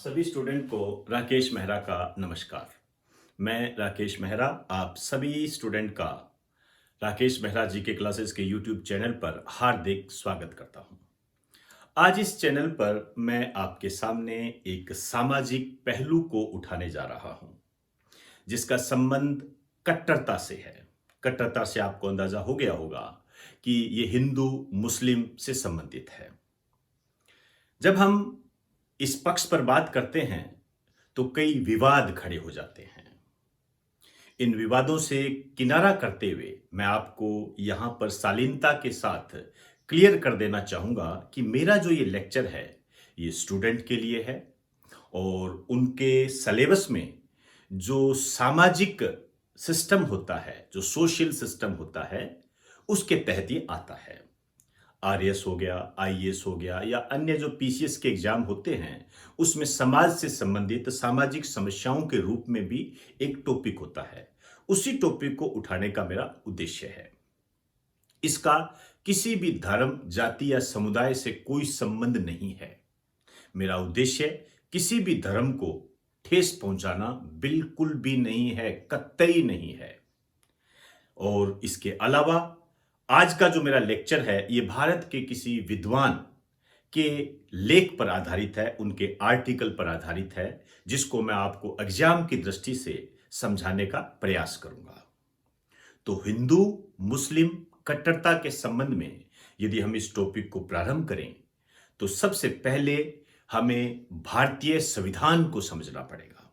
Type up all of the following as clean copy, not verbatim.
सभी स्टूडेंट को राकेश मेहरा का नमस्कार। मैं राकेश मेहरा आप सभी स्टूडेंट का राकेश मेहरा जी के क्लासेस के यूट्यूब चैनल पर हार्दिक स्वागत करता हूं। आज इस चैनल पर मैं आपके सामने एक सामाजिक पहलू को उठाने जा रहा हूं, जिसका संबंध कट्टरता से है। कट्टरता से आपको अंदाजा हो गया होगा कि ये हिंदू मुस्लिम से संबंधित है। जब हम इस पक्ष पर बात करते हैं तो कई विवाद खड़े हो जाते हैं। इन विवादों से किनारा करते हुए मैं आपको यहां पर शालीनता के साथ क्लियर कर देना चाहूंगा कि मेरा जो ये लेक्चर है ये स्टूडेंट के लिए है और उनके सिलेबस में जो सामाजिक सिस्टम होता है, जो सोशल सिस्टम होता है, उसके तहत ये आता है। आरएस हो गया, आईएएस हो गया या अन्य जो पीसीएस के एग्जाम होते हैं, उसमें समाज से संबंधित सामाजिक समस्याओं के रूप में भी एक टॉपिक होता है। उसी टॉपिक को उठाने का मेरा उद्देश्य है। इसका किसी भी धर्म, जाति या समुदाय से कोई संबंध नहीं है। मेरा उद्देश्य किसी भी धर्म को ठेस पहुंचाना बिल्कुल भी नहीं है, कतई नहीं है। और इसके अलावा आज का जो मेरा लेक्चर है ये भारत के किसी विद्वान के लेख पर आधारित है, उनके आर्टिकल पर आधारित है, जिसको मैं आपको एग्जाम की दृष्टि से समझाने का प्रयास करूंगा। तो हिंदू मुस्लिम कट्टरता के संबंध में यदि हम इस टॉपिक को प्रारंभ करें तो सबसे पहले हमें भारतीय संविधान को समझना पड़ेगा।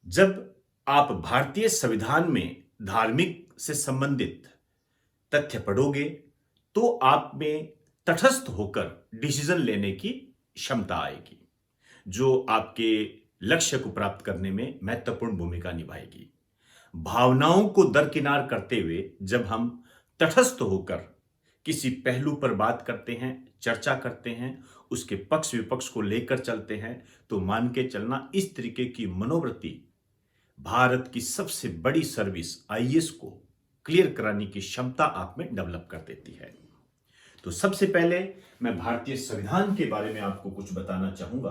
जब आप भारतीय संविधान में धार्मिक से संबंधित तथ्य पढ़ोगे तो आप में तटस्थ होकर डिसीजन लेने की क्षमता आएगी, जो आपके लक्ष्य को प्राप्त करने में महत्वपूर्ण भूमिका निभाएगी। भावनाओं को दरकिनार करते हुए जब हम तटस्थ होकर किसी पहलू पर बात करते हैं, चर्चा करते हैं, उसके पक्ष विपक्ष को लेकर चलते हैं, तो मान के चलना इस तरीके की मनोवृत्ति भारत की सबसे बड़ी सर्विस आईएएस को क्लियर कराने की क्षमता आप में डेवलप कर देती है। तो सबसे पहले मैं भारतीय संविधान के बारे में आपको कुछ बताना चाहूंगा।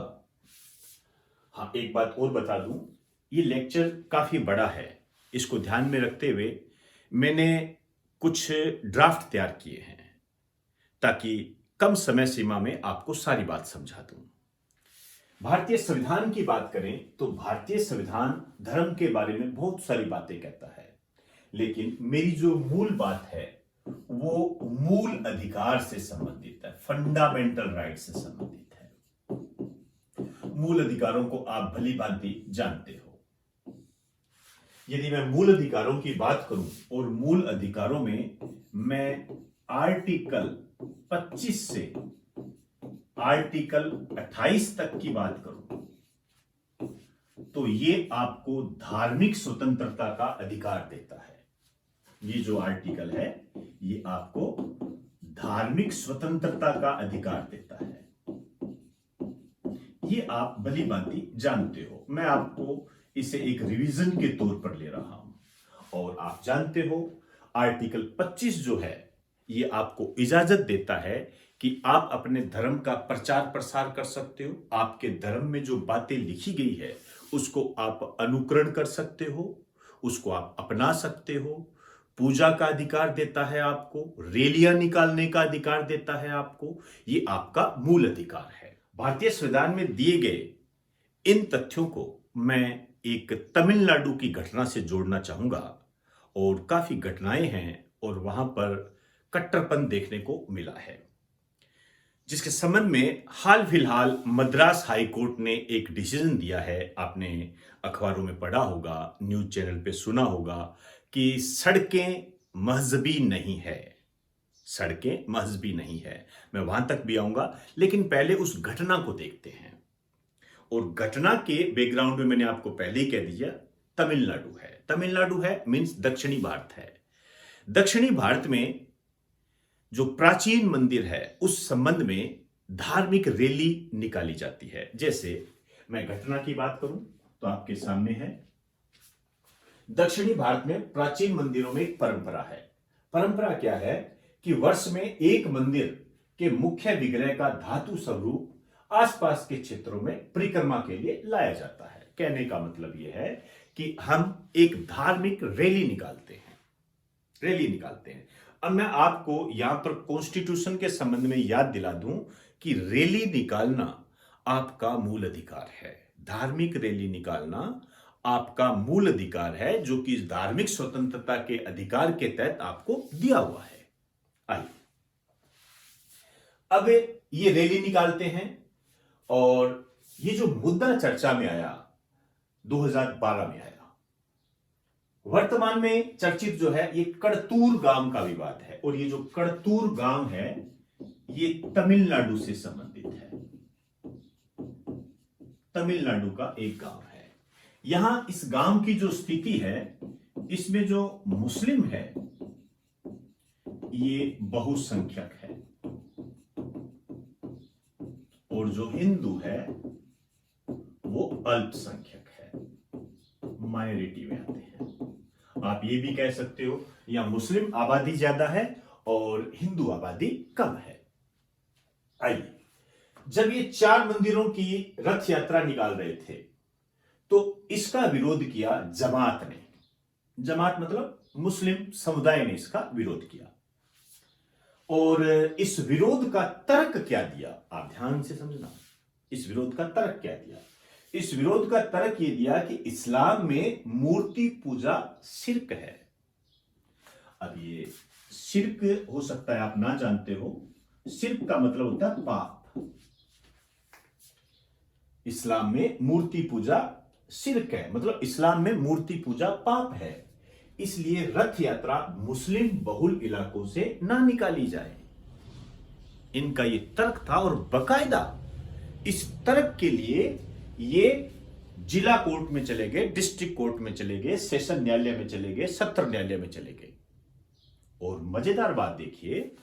हाँ, एक बात और बता दूं, ये लेक्चर काफी बड़ा है। इसको ध्यान में रखते हुए मैंने कुछ ड्राफ्ट तैयार किए हैं ताकि कम समय सीमा में आपको सारी बात समझा दूं। भारतीय संविधान की बात करें तो भारतीय संविधान धर्म के बारे में बहुत सारी बातें कहता है, लेकिन मेरी जो मूल बात है वो मूल अधिकार से संबंधित है, फंडामेंटल राइट से संबंधित है। मूल अधिकारों को आप भली भांति जानते हो। यदि मैं मूल अधिकारों की बात करूं और मूल अधिकारों में मैं आर्टिकल 25 से आर्टिकल 28 तक की बात करूं तो ये आपको धार्मिक स्वतंत्रता का अधिकार देता है। ये जो आर्टिकल है ये आपको धार्मिक स्वतंत्रता का अधिकार देता है। ये आप भली भांति जानते हो, मैं आपको इसे एक रिवीजन के तौर पर ले रहा हूं। और आप जानते हो आर्टिकल 25 जो है ये आपको इजाजत देता है कि आप अपने धर्म का प्रचार प्रसार कर सकते हो। आपके धर्म में जो बातें लिखी गई है उसको आप अनुकरण कर सकते हो, उसको आप अपना सकते हो। पूजा का अधिकार देता है आपको, रैलियां निकालने का अधिकार देता है आपको। ये आपका मूल अधिकार है। भारतीय संविधान में दिए गए इन तथ्यों को मैं एक तमिलनाडु की घटना से जोड़ना चाहूंगा। और काफी घटनाएं हैं और वहां पर कट्टरपन देखने को मिला है, जिसके संबंध में हाल फिलहाल मद्रास हाई कोर्ट ने एक डिसीजन दिया है। आपने अखबारों में पढ़ा होगा, न्यूज चैनल पे सुना होगा कि सड़कें मजहबी नहीं है। सड़कें मजहबी नहीं है, मैं वहां तक भी आऊंगा, लेकिन पहले उस घटना को देखते हैं। और घटना के बैकग्राउंड में मैंने आपको पहले ही कह दिया, तमिलनाडु है। तमिलनाडु है मींस दक्षिणी भारत है। दक्षिणी भारत में जो प्राचीन मंदिर है उस संबंध में धार्मिक रैली निकाली जाती है। जैसे मैं घटना की बात करूं तो आपके सामने है, दक्षिणी भारत में प्राचीन मंदिरों में एक परंपरा है। परंपरा क्या है कि वर्ष में एक मंदिर के मुख्य विग्रह का धातु स्वरूप आसपास के क्षेत्रों में परिक्रमा के लिए लाया जाता है। कहने का मतलब यह है कि हम एक धार्मिक रैली निकालते हैं। अब मैं आपको यहां पर कॉन्स्टिट्यूशन के संबंध में याद दिला दूं कि रैली निकालना आपका मूल अधिकार है। धार्मिक रैली निकालना आपका मूल अधिकार है, जो कि इस धार्मिक स्वतंत्रता के अधिकार के तहत आपको दिया हुआ है। आइए अब ये रैली निकालते हैं, और ये जो मुद्दा चर्चा में आया 2012 में आया, वर्तमान में चर्चित जो है ये कड़तूर गांव का विवाद है। और ये जो कड़तूर गांव है ये तमिलनाडु से संबंधित है। तमिलनाडु का एक गांव है। यहां इस गांव की जो स्थिति है, इसमें जो मुस्लिम है ये बहुसंख्यक है, और जो हिंदू है वो अल्पसंख्यक है, माइनॉरिटी में आते हैं। आप ये भी कह सकते हो या मुस्लिम आबादी ज्यादा है और हिंदू आबादी कम है। आइए, जब ये 4 मंदिरों की रथ यात्रा निकाल रहे थे तो इसका विरोध किया जमात ने। जमात मतलब मुस्लिम समुदाय ने इसका विरोध किया। और इस विरोध का तर्क क्या दिया, आप ध्यान से समझना। इस विरोध का तर्क क्या दिया? इस विरोध का तर्क यह दिया कि इस्लाम में मूर्ति पूजा शिर्क है। अब ये शिर्क हो सकता है आप ना जानते हो। शिर्क का मतलब होता है पाप। इस्लाम में मूर्ति पूजा शिर्क है, मतलब इस्लाम में मूर्ति पूजा पाप है। इसलिए रथ यात्रा मुस्लिम बहुल इलाकों से ना निकाली जाए। इनका ये तर्क था, और बकायदा इस तर्क के लिए ये जिला कोर्ट में चले गए, डिस्ट्रिक्ट कोर्ट में चले गए, सेशन न्यायालय में चले गए, सत्र न्यायालय में चले गए। और मजेदार बात देखिए,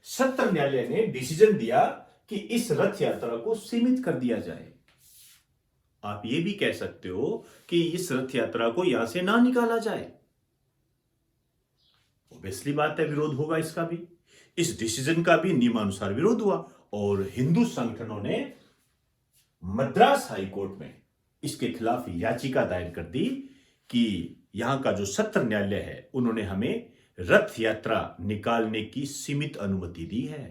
सत्र न्यायालय ने डिसीजन दिया कि इस रथ यात्रा को सीमित कर दिया जाए। आप ये भी कह सकते हो कि इस रथ यात्रा को यहां से ना निकाला जाए। ऑब्वियसली बात है, विरोध होगा इसका भी। इस डिसीजन का भी नियमानुसार विरोध हुआ, और हिंदू संगठनों ने मद्रास हाई कोर्ट में इसके खिलाफ याचिका दायर कर दी कि यहां का जो सत्र न्यायालय है उन्होंने हमें रथ यात्रा निकालने की सीमित अनुमति दी है।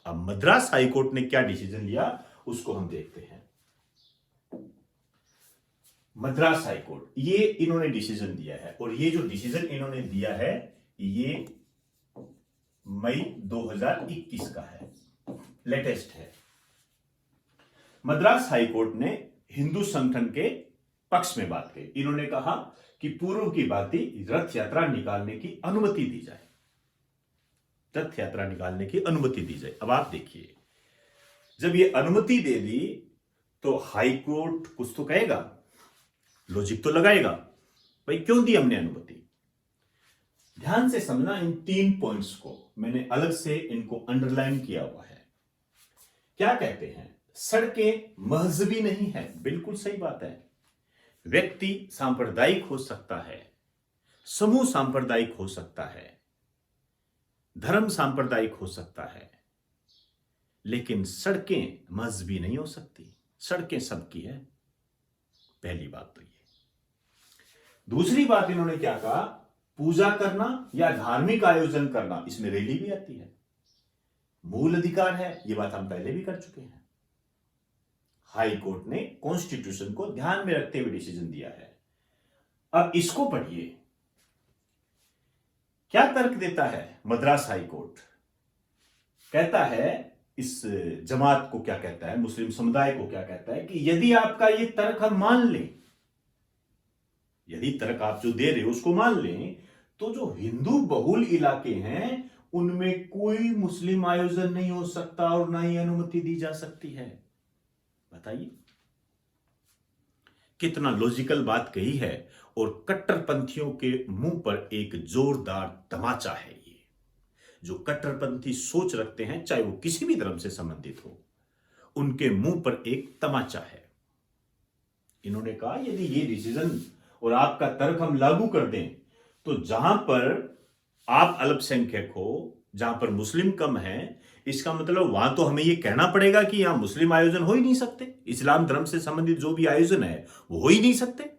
अब मद्रास हाई कोर्ट ने क्या डिसीजन लिया उसको हम देखते हैं। मद्रास हाई कोर्ट ये इन्होंने डिसीजन दिया है, और ये जो डिसीजन इन्होंने दिया है ये मई 2021 का है, लेटेस्ट है। मद्रास हाई कोर्ट ने हिंदू संगठन के पक्ष में बात कही। इन्होंने कहा कि पूर्व की भांति रथ यात्रा निकालने की अनुमति दी जाए। रथ यात्रा निकालने की अनुमति दी जाए। अब आप देखिए, जब ये अनुमति दे दी तो हाई कोर्ट कुछ तो कहेगा, लॉजिक तो लगाएगा, भाई क्यों दी हमने अनुमति। ध्यान से समझना, इन 3 पॉइंट्स को मैंने अलग से इनको अंडरलाइन किया हुआ है। क्या कहते हैं? सड़कें मजहबी नहीं है, बिल्कुल सही बात है। व्यक्ति सांप्रदायिक हो सकता है, समूह सांप्रदायिक हो सकता है, धर्म सांप्रदायिक हो सकता है, लेकिन सड़कें मजहबी नहीं हो सकती। सड़कें सबकी है, पहली बात तो ये। दूसरी बात इन्होंने क्या कहा, पूजा करना या धार्मिक आयोजन करना, इसमें रैली भी आती है, मूल अधिकार है। ये बात हम पहले भी कर चुके हैं। हाई कोर्ट ने कॉन्स्टिट्यूशन को ध्यान में रखते हुए डिसीजन दिया है। अब इसको पढ़िए, क्या तर्क देता है मद्रास हाई कोर्ट। कहता है, इस जमात को क्या कहता है, मुस्लिम समुदाय को क्या कहता है कि यदि आपका ये तर्क हम मान लें, यदि तर्क आप जो दे रहे हो उसको मान लें, तो जो हिंदू बहुल इलाके हैं उनमें कोई मुस्लिम आयोजन नहीं हो सकता और ना ही अनुमति दी जा सकती है। बताइए कितना लॉजिकल बात कही है, और कट्टरपंथियों के मुंह पर एक जोरदार तमाचा है। ये जो कट्टरपंथी सोच रखते हैं, चाहे वो किसी भी धर्म से संबंधित हो, उनके मुंह पर एक तमाचा है। इन्होंने कहा यदि ये डिसीजन और आपका तर्क हम लागू कर दें, तो जहां पर आप अल्पसंख्यक हो, जहां पर मुस्लिम कम है, इसका मतलब वहां तो हमें यह कहना पड़ेगा कि यहां मुस्लिम आयोजन हो ही नहीं सकते, इस्लाम धर्म से संबंधित जो भी आयोजन है वो हो ही नहीं सकते।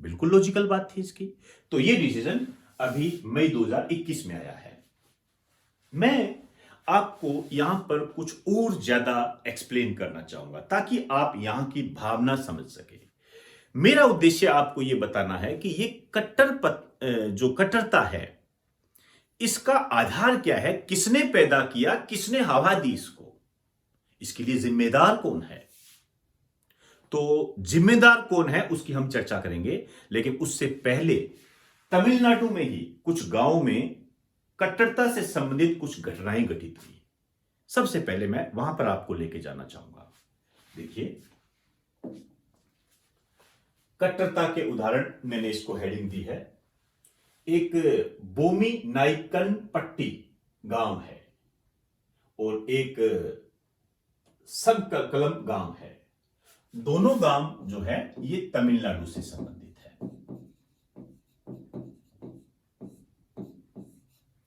बिल्कुल लॉजिकल बात थी इसकी। तो यह डिसीजन अभी मई 2021 में आया है। मैं आपको यहां पर कुछ और ज्यादा एक्सप्लेन करना चाहूंगा ताकि आप यहां की भावना समझ सके। मेरा उद्देश्य आपको यह बताना है कि जो कट्टरता है, इसका आधार क्या है, किसने पैदा किया, किसने हवा दी इसको, इसके लिए जिम्मेदार कौन है। तो जिम्मेदार कौन है उसकी हम चर्चा करेंगे, लेकिन उससे पहले तमिलनाडु में ही कुछ गांवों में कट्टरता से संबंधित कुछ घटनाएं घटित हुई। सबसे पहले मैं वहां पर आपको लेके जाना चाहूंगा। देखिए, कट्टरता के उदाहरण मैंने इसको हेडिंग दी है। एक बोमी नाइकन पट्टी गांव है और एक संकलम गांव है। दोनों गांव जो है ये तमिलनाडु से संबंधित है,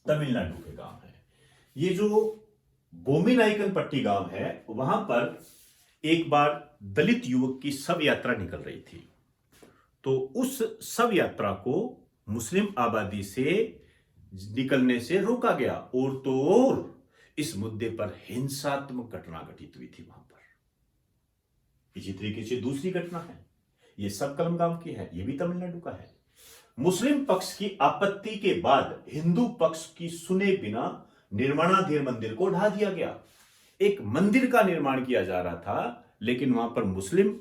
तमिलनाडु के गांव है। ये जो बोमी नाइकन पट्टी गांव है, वहां पर एक बार दलित युवक की शव यात्रा निकल रही थी। तो उस शव यात्रा को मुस्लिम आबादी से निकलने से रोका गया और तो और इस मुद्दे पर हिंसात्मक घटना घटित हुई थी वहां पर। इसी तरीके से दूसरी घटना है, यह सबकलम गांव की है, यह भी तमिलनाडु का है। मुस्लिम पक्ष की आपत्ति के बाद हिंदू पक्ष की सुने बिना निर्माणाधीन मंदिर को ढा दिया गया। एक मंदिर का निर्माण किया जा रहा था, लेकिन वहां पर मुस्लिम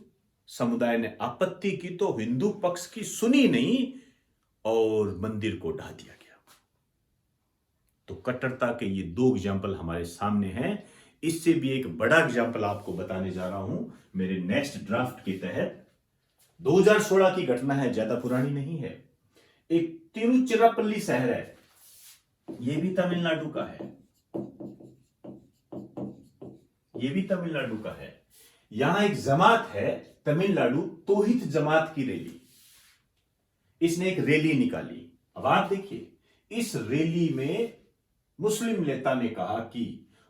समुदाय ने आपत्ति की तो हिंदू पक्ष की सुनी नहीं और मंदिर को ढा दिया गया। तो कट्टरता के ये दो एग्जाम्पल हमारे सामने हैं। इससे भी एक बड़ा एग्जाम्पल आपको बताने जा रहा हूं मेरे नेक्स्ट ड्राफ्ट के तहत। 2016 की घटना है, ज्यादा पुरानी नहीं है। एक तिरुचिरापल्ली शहर है, यह भी तमिलनाडु का है, यह भी तमिलनाडु का है। यहां एक जमात है तमिलनाडु तौहीद जमात की रैली, इसने एक रैली निकाली। अब आप देखिए, इस रैली में मुस्लिम नेता ने कहा कि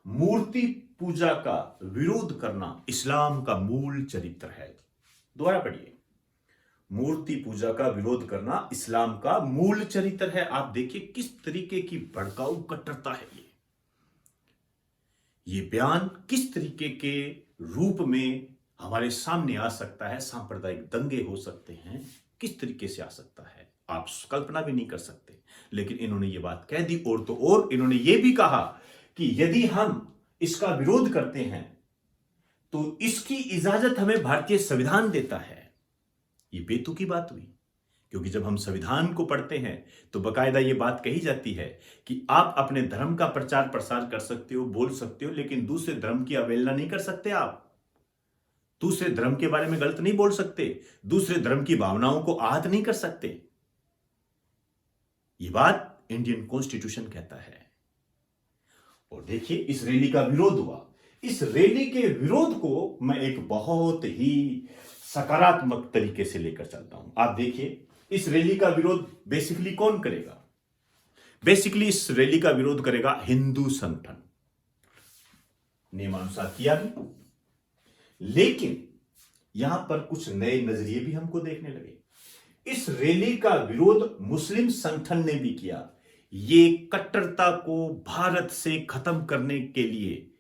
मूर्ति पूजा का विरोध करना इस्लाम का मूल चरित्र है। दोबारा पढ़िए, मूर्ति पूजा का विरोध करना इस्लाम का मूल चरित्र है। आप देखिए किस तरीके की भड़काऊ कट्टरता है ये बयान किस तरीके के रूप में हमारे सामने आ सकता है। सांप्रदायिक दंगे हो सकते हैं, किस तरीके से आ सकता है आप कल्पना भी नहीं कर सकते। लेकिन इन्होंने ये बात कह दी और तो और इन्होंने ये भी कहा कि यदि हम इसका विरोध करते हैं तो इसकी इजाजत हमें भारतीय संविधान देता है। ये बेतुकी बात हुई, क्योंकि जब हम संविधान को पढ़ते हैं तो बकायदा ये बात कही जाती है कि आप अपने धर्म का प्रचार प्रसार कर सकते हो, बोल सकते हो, लेकिन दूसरे धर्म की अवहेलना नहीं कर सकते। आप दूसरे धर्म के बारे में गलत नहीं बोल सकते, दूसरे धर्म की भावनाओं को आहत नहीं कर सकते। ये बात इंडियन कॉन्स्टिट्यूशन कहता है। और देखिए, इस रैली का विरोध हुआ। इस रैली के विरोध को मैं एक बहुत ही सकारात्मक तरीके से लेकर चलता हूं। आप देखिए, इस रैली का विरोध बेसिकली कौन करेगा? बेसिकली इस रैली का विरोध करेगा हिंदू संगठन। नियमानुसार किया भी, लेकिन यहां पर कुछ नए नजरिए भी हमको देखने लगे। इस रैली का विरोध मुस्लिम संगठन ने भी किया। ये कट्टरता को भारत से खत्म करने के लिए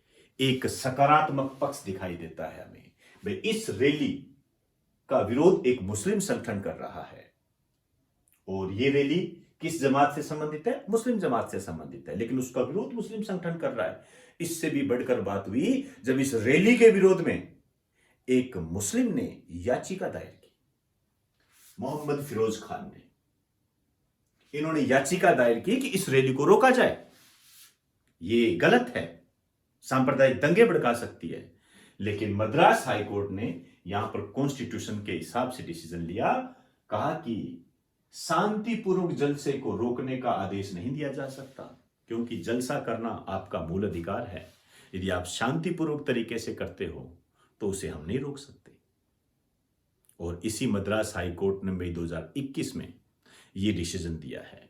एक सकारात्मक पक्ष दिखाई देता है हमें। भाई, इस रैली का विरोध एक मुस्लिम संगठन कर रहा है और ये रैली किस जमात से संबंधित है? मुस्लिम जमात से संबंधित है, लेकिन उसका विरोध मुस्लिम संगठन कर रहा है। इससे भी बढ़कर बात हुई जब इस रैली के विरोध में एक मुस्लिम ने याचिका दायर की, मोहम्मद फिरोज खान ने। इन्होंने याचिका दायर की कि इस रैली को रोका जाए, ये गलत है, सांप्रदायिक दंगे भड़का सकती है। लेकिन मद्रास हाईकोर्ट ने यहां पर कॉन्स्टिट्यूशन के हिसाब से डिसीजन लिया, कहा कि शांतिपूर्वक जलसे को रोकने का आदेश नहीं दिया जा सकता, क्योंकि जलसा करना आपका मूल अधिकार है। यदि आप शांतिपूर्वक तरीके से करते हो तो उसे हम नहीं रोक सकते। और इसी मद्रास हाईकोर्ट ने मई 2021 में यह डिसीजन दिया है।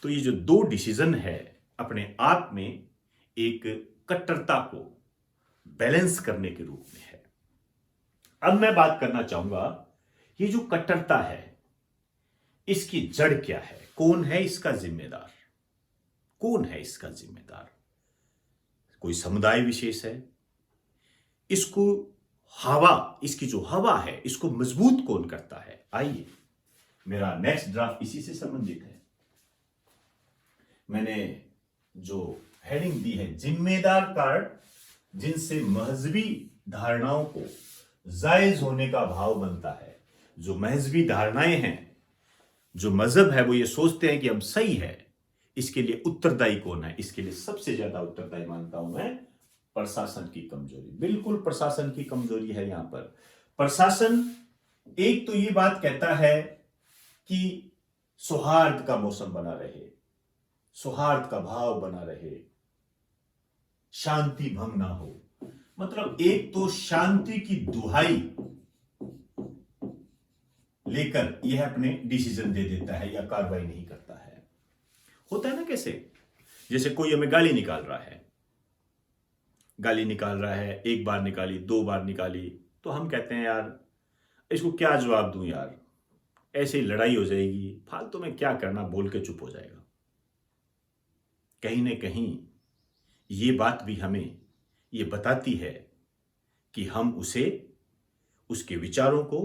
तो ये जो दो डिसीजन है अपने आप में एक कट्टरता को बैलेंस करने के रूप में है। अब मैं बात करना चाहूंगा, ये जो कट्टरता है इसकी जड़ क्या है, कौन है इसका जिम्मेदार, कौन है इसका जिम्मेदार? कोई समुदाय विशेष है? इसको इसकी जो हवा है इसको मजबूत कौन करता है? आइए, मेरा नेक्स्ट ड्राफ्ट इसी से संबंधित है। मैंने जो हेडिंग दी है, जिम्मेदार कारण जिनसे मजहबी धारणाओं को जायज होने का भाव बनता है। जो मजहबी धारणाएं हैं, जो मजहब है, वो ये सोचते हैं कि हम सही है, इसके लिए उत्तरदायी कौन है? इसके लिए सबसे ज्यादा उत्तरदायी मानता हूं मैं प्रशासन की कमजोरी। बिल्कुल प्रशासन की कमजोरी है। यहां पर प्रशासन एक तो ये बात कहता है कि सौहार्द का मौसम बना रहे, सौहार्द का भाव बना रहे, शांति भंग ना हो। मतलब एक तो शांति की दुहाई लेकर यह अपने डिसीजन दे देता है या कार्रवाई नहीं करता है। होता है ना कैसे, जैसे कोई हमें गाली निकाल रहा है, गाली निकाल रहा है, एक बार निकाली, दो बार निकाली, तो हम कहते हैं यार इसको क्या जवाब दूं यार, ऐसे ही लड़ाई हो जाएगी, फालतू में क्या करना, बोल के चुप हो जाएगा। कहीं ना कहीं ये बात भी हमें ये बताती है कि हम उसके विचारों को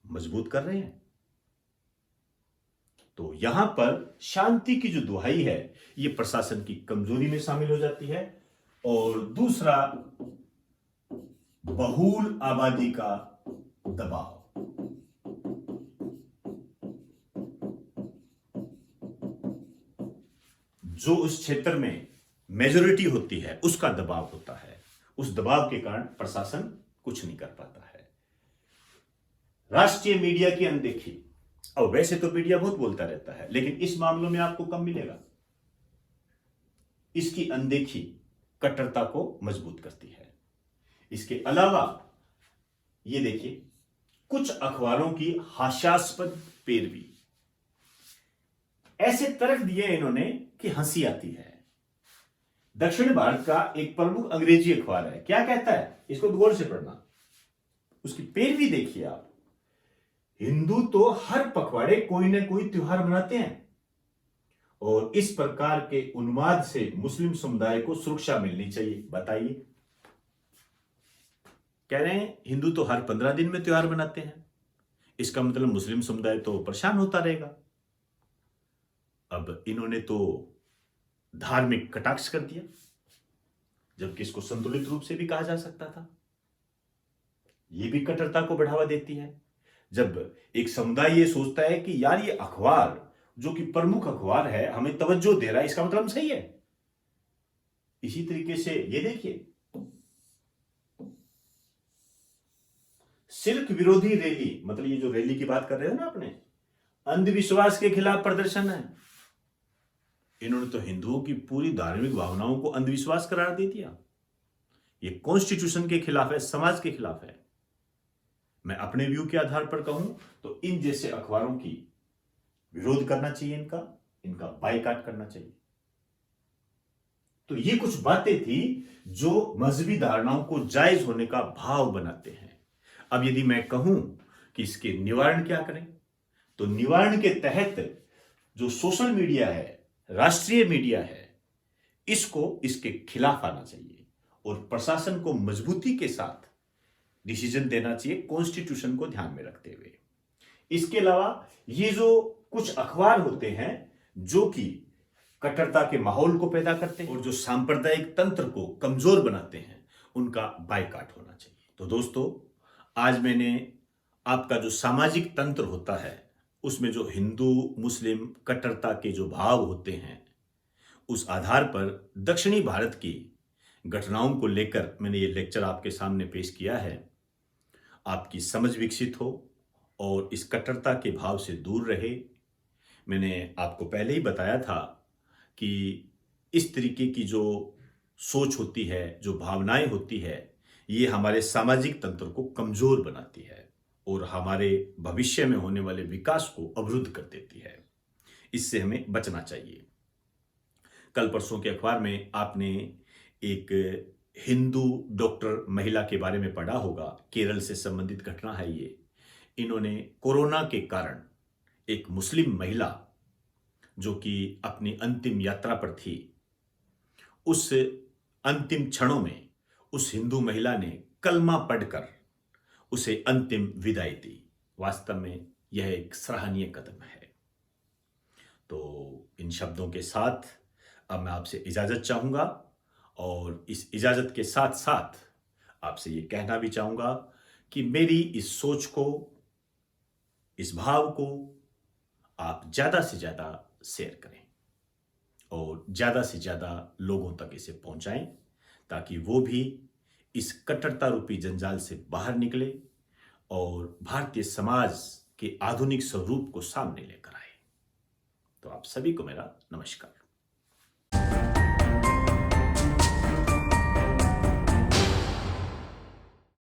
मजबूत कर रहे हैं। तो यहां पर शांति की जो दुहाई है ये प्रशासन की कमजोरी में शामिल हो जाती है। और दूसरा, बहुल आबादी का दबाव। जो उस क्षेत्र में मेजॉरिटी होती है उसका दबाव होता है, उस दबाव के कारण प्रशासन कुछ नहीं कर पाता है। राष्ट्रीय मीडिया की अनदेखी। और वैसे तो मीडिया बहुत बोलता रहता है, लेकिन इस मामलों में आपको कम मिलेगा। इसकी अनदेखी कट्टरता को मजबूत करती है। इसके अलावा ये देखिए, कुछ अखबारों की हास्यास्पद पैरवी, ऐसे तर्क दिए इन्होंने कि हंसी आती है। दक्षिण भारत का एक प्रमुख अंग्रेजी अखबार है, क्या कहता है, इसको गौर से पढ़ना, उसकी पैरवी देखिए आप। हिंदू तो हर पखवाड़े कोई ना कोई त्योहार मनाते हैं और इस प्रकार के उन्माद से मुस्लिम समुदाय को सुरक्षा मिलनी चाहिए। बताइए, कह रहे हैं हिंदू तो हर 15 दिन में त्योहार मनाते हैं, इसका मतलब मुस्लिम समुदाय तो परेशान होता रहेगा। अब इन्होंने तो धार्मिक कटाक्ष कर दिया, जबकि इसको संतुलित रूप से भी कहा जा सकता था। यह भी कट्टरता को बढ़ावा देती है। जब एक समुदाय ये सोचता है कि यार ये अखबार जो कि प्रमुख अखबार है हमें तवज्जो दे रहा है, इसका मतलब सही है। इसी तरीके से ये देखिए, सिल्क विरोधी रैली, मतलब ये जो रैली की बात कर रहे हो ना अपने, अंधविश्वास के खिलाफ प्रदर्शन है। इन्होंने तो हिंदुओं की पूरी धार्मिक भावनाओं को अंधविश्वास करार दे दिया। ये कॉन्स्टिट्यूशन के खिलाफ है, समाज के खिलाफ है। मैं अपने व्यू के आधार पर कहूं तो इन जैसे अखबारों की विरोध करना चाहिए, इनका बायकॉट करना चाहिए। तो ये कुछ बातें थी जो मजहबी धारणाओं को जायज होने का भाव बनाते हैं। अब यदि मैं कहूं कि इसके निवारण क्या करें, तो निवारण के तहत जो सोशल मीडिया है, राष्ट्रीय मीडिया है, इसको इसके खिलाफ आना चाहिए और प्रशासन को मजबूती के साथ डिसीजन देना चाहिए, कॉन्स्टिट्यूशन को ध्यान में रखते हुए। इसके अलावा ये जो कुछ अखबार होते हैं जो कि कट्टरता के माहौल को पैदा करते हैं और जो सांप्रदायिक तंत्र को कमजोर बनाते हैं, उनका बायकॉट होना चाहिए। तो दोस्तों, आज मैंने आपका जो सामाजिक तंत्र होता है उसमें जो हिंदू मुस्लिम कट्टरता के जो भाव होते हैं, उस आधार पर दक्षिणी भारत की घटनाओं को लेकर मैंने ये लेक्चर आपके सामने पेश किया है। आपकी समझ विकसित हो और इस कट्टरता के भाव से दूर रहे। मैंने आपको पहले ही बताया था कि इस तरीके की जो सोच होती है, जो भावनाएं होती है, ये हमारे सामाजिक तंत्र को कमजोर बनाती है और हमारे भविष्य में होने वाले विकास को अवरुद्ध कर देती है। इससे हमें बचना चाहिए। कल परसों के अखबार में आपने एक हिंदू डॉक्टर महिला के बारे में पढ़ा होगा, केरल से संबंधित घटना है ये। इन्होंने कोरोना के कारण एक मुस्लिम महिला जो कि अपनी अंतिम यात्रा पर थी, उस अंतिम क्षणों में उस हिंदू महिला ने कलमा पढ़कर उसे अंतिम विदाई दी। वास्तव में यह एक सराहनीय कदम है। तो इन शब्दों के साथ अब मैं आपसे इजाज़त चाहूँगा और इस इजाज़त के साथ साथ आपसे ये कहना भी चाहूँगा कि मेरी इस सोच को, इस भाव को आप ज़्यादा से ज़्यादा शेयर करें और ज़्यादा से ज़्यादा लोगों तक इसे पहुँचाएं, ताकि वो भी इस कट्टरता रूपी जंजाल से बाहर निकले और भारतीय समाज के आधुनिक स्वरूप को सामने लेकर आए। तो आप सभी को मेरा नमस्कार।